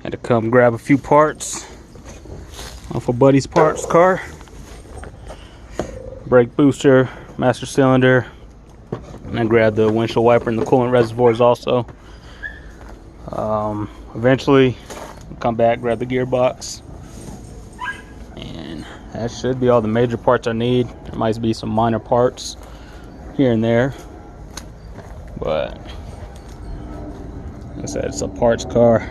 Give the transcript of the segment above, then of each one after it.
Had to come grab a few parts off of Buddy's parts car. Brake booster, master cylinder, and I grabbed the windshield wiper and the coolant reservoirs also. Eventually, I'll come back, grab the gearbox, and that should be all the major parts I need. There might be some minor parts here and there, but like I said, it's a parts car.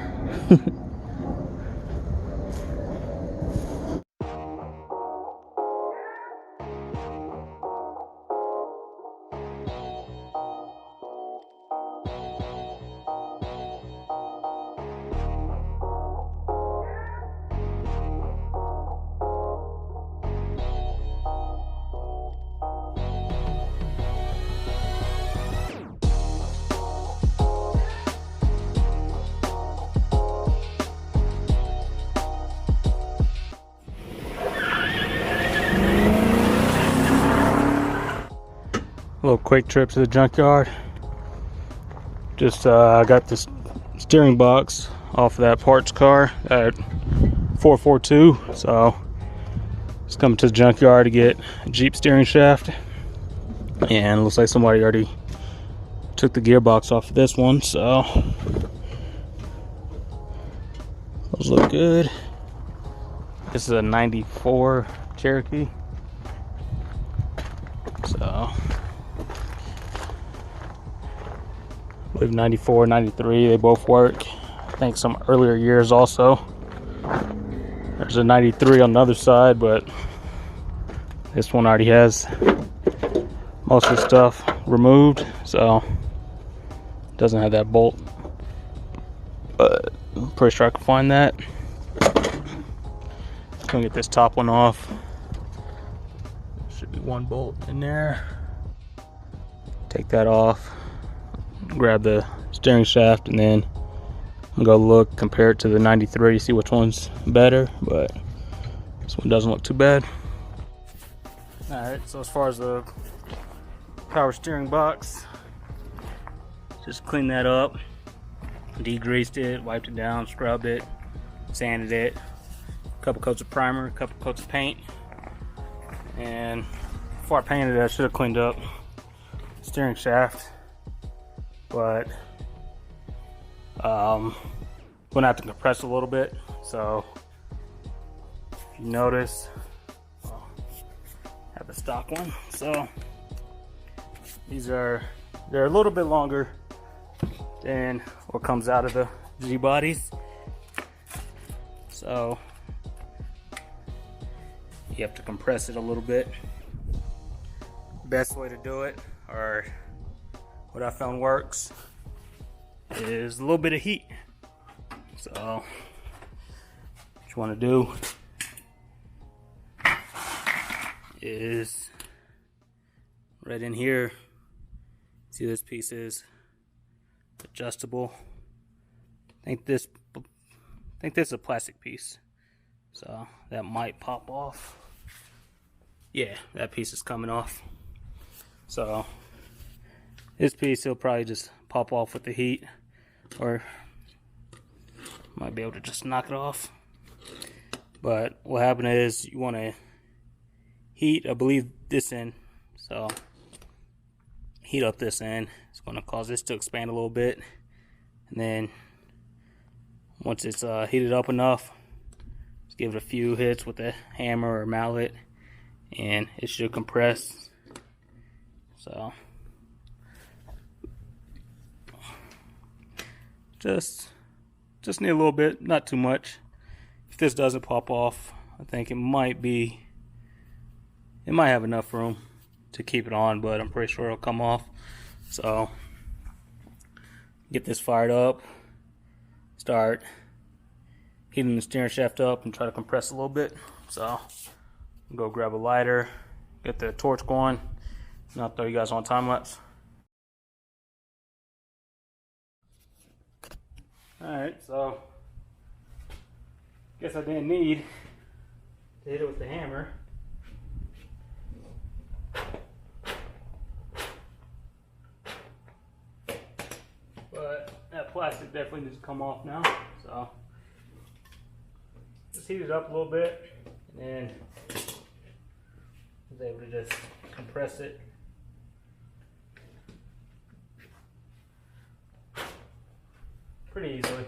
Little quick trip to the junkyard. Just I got this steering box off of that parts car at 442, so just coming to the junkyard to get a Jeep steering shaft, and it looks like somebody already took the gearbox off of this one, so those look good. This is a 94 Cherokee, so I believe 94, 93, they both work. I think some earlier years also. There's a 93 on the other side, but this one already has most of the stuff removed, so it doesn't have that bolt. But I'm pretty sure I can find that. Just gonna get this top one off. Should be one bolt in there. Take that off. Grab the steering shaft, and then I'm gonna go look, compare it to the 93, see which one's better, but this one doesn't look too bad. Alright, so as far as the power steering box, just cleaned that up, degreased it, wiped it down, scrubbed it, sanded it, a couple coats of primer, a couple coats of paint, and before I painted it, I should have cleaned up the steering shaft. But gonna have to compress a little bit. So if you notice, I have the stock one. So they're a little bit longer than what comes out of the Gbodies. So you have to compress it a little bit. Best way to do it, or what I found works, is a little bit of heat. So what you want to do is right in here, see this piece is adjustable. I think this is a plastic piece, so that might pop off. Yeah, that piece is coming off. So this piece will probably just pop off with the heat, or might be able to just knock it off. But what happened is you want to heat, I believe, this end. So heat up this end. It's going to cause this to expand a little bit, and then once it's heated up enough, just give it a few hits with a hammer or mallet, and it should compress. So just need a little bit, not too much. If this doesn't pop off, I think it might have enough room to keep it on, but I'm pretty sure it'll come off. So get this fired up, start heating the steering shaft up, and try to compress a little bit. So go grab a lighter, get the torch going, and I'll throw you guys on time lapse. Alright, so guess I didn't need to hit it with the hammer. But that plastic definitely needs to come off now. So just heat it up a little bit, and then I was able to just compress it. Pretty easily.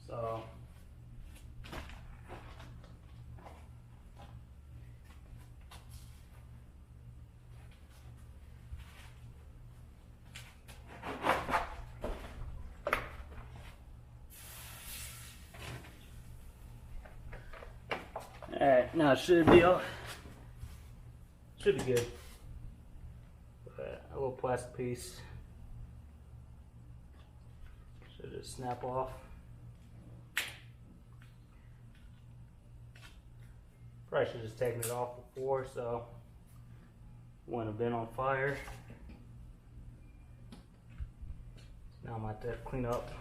So alright, now it should be good. A little plastic piece should just snap off. Probably should have just taken it off before, so it wouldn't have been on fire. Now I might have to clean up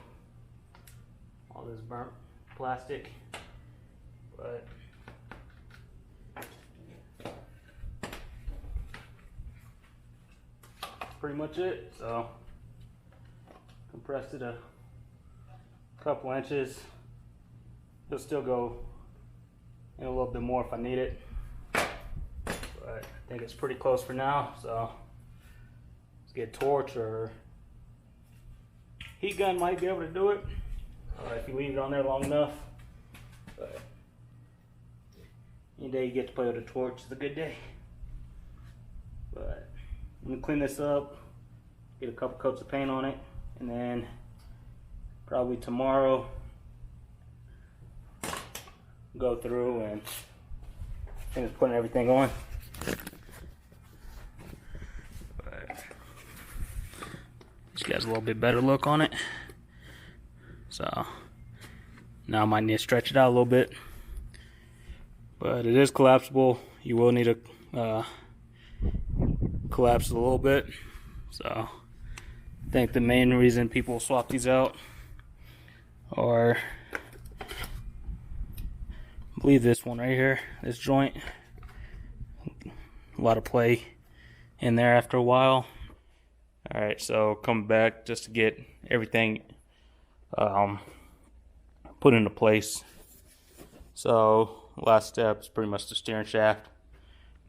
all this burnt plastic, but pretty much it. So compressed it a couple inches. It'll still go in a little bit more if I need it, but I think it's pretty close for now. So let's get a torch, or heat gun might be able to do it if you leave it on there long enough. But any day you get to play with a torch is a good day. But I'm gonna clean this up, get a couple coats of paint on it, and then probably tomorrow go through and finish putting everything on. But this got a little bit better look on it. So now I might need to stretch it out a little bit. But it is collapsible. You will need to collapse it a little bit. So I think the main reason people swap these out are, I believe this one right here, this joint, a lot of play in there after a while. Alright, so come back just to get everything put into place. So last step is pretty much the steering shaft.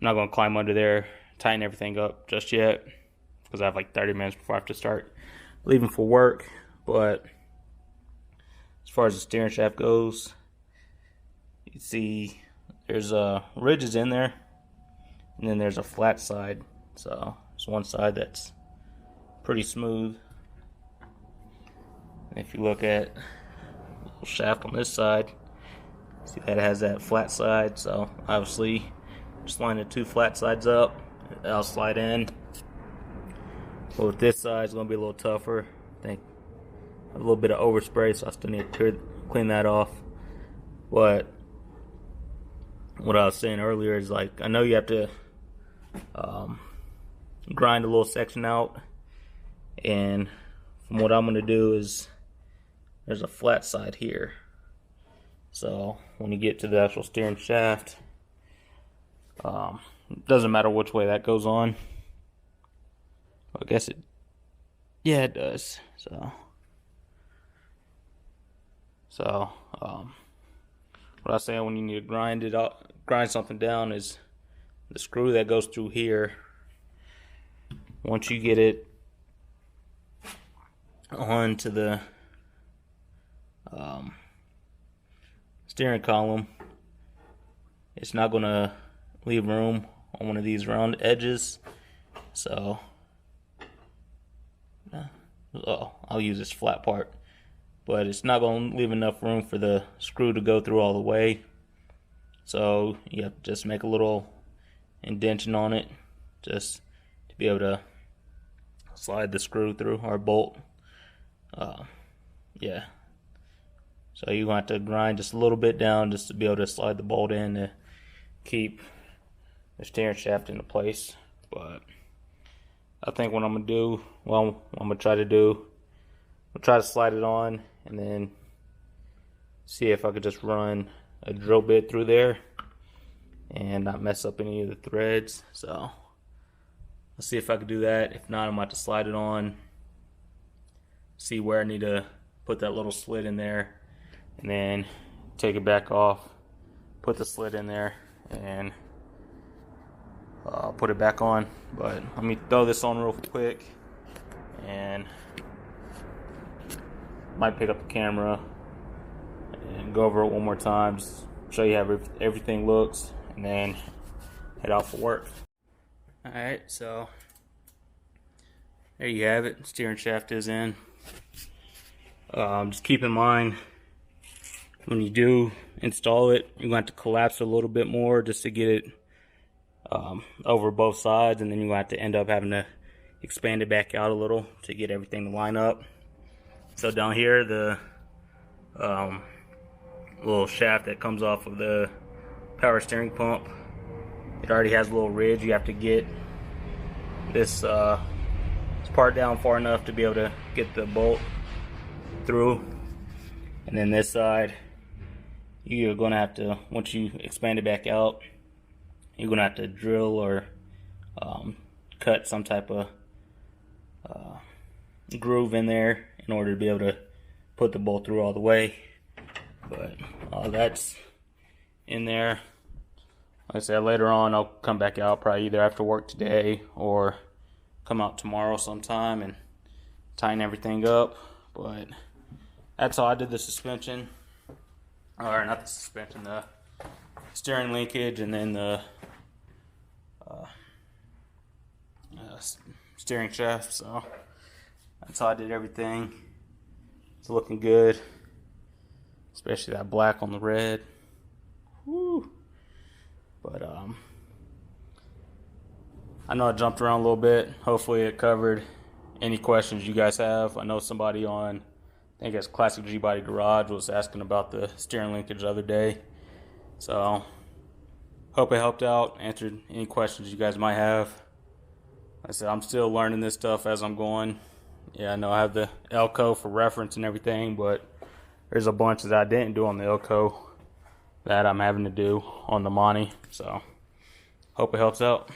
I'm not going to climb under there, tighten everything up just yet, because I have like 30 minutes before I have to start leaving for work. But as far as the steering shaft goes, you see there's ridges in there, and then there's a flat side. So there's one side that's pretty smooth. And if you look at the little shaft on this side, see that it has that flat side. So obviously just line the two flat sides up, I'll slide in. But with this side, it's going to be a little tougher. I think a little bit of overspray, so I still need to clean that off. But what I was saying earlier is, like, I know you have to grind a little section out, and from what I'm going to do is, there's a flat side here. So when you get to the actual steering shaft, it doesn't matter which way that goes on. I guess it, yeah, it does. So what I was saying, when you need to grind something down, is the screw that goes through here. Once you get it onto the steering column, it's not going to leave room on one of these round edges. So I'll use this flat part, but it's not going to leave enough room for the screw to go through all the way. So you have to just make a little indentation on it just to be able to slide the screw through, or bolt. Yeah. So you want to grind just a little bit down just to be able to slide the bolt in to keep the steering shaft into place. But I think what I'm going to do, well, I'm going to try to do, I'll try to slide it on and then see if I could just run a drill bit through there and not mess up any of the threads. So let's see if I could do that. If not, I'm going to have to slide it on, see where I need to put that little slit in there, and then take it back off, put the slit in there, and put it back on. But let me throw this on real quick, and might pick up the camera and go over it one more time, just show you how everything looks, and then head out for work. Alright, so there you have it. Steering shaft is in. Just keep in mind, when you do install it, you're going to have to collapse it a little bit more just to get it over both sides, and then you're going to have to end up having to expand it back out a little to get everything to line up. So down here, the little shaft that comes off of the power steering pump, it already has a little ridge. You have to get this part down far enough to be able to get the bolt through. And then this side, you're going to have to, once you expand it back out, you're going to have to drill or cut some type of groove in there in order to be able to put the bolt through all the way. But all that's in there. Like I said, later on I'll come back out probably either after work today or come out tomorrow sometime and tighten everything up. But that's how I did the suspension, or not the suspension, the steering linkage, and then the steering shaft. So that's how I did everything. It's looking good, especially that black on the red. Woo. But I know I jumped around a little bit. Hopefully it covered any questions you guys have. I know somebody on, I think it's Classic Gbody Garage, was asking about the steering linkage the other day. So hope it helped out, answered any questions you guys might have. Like I said, I'm still learning this stuff as I'm going. Yeah, I know I have the Elco for reference and everything, but there's a bunch that I didn't do on the Elco that I'm having to do on the Monty. So hope it helps out.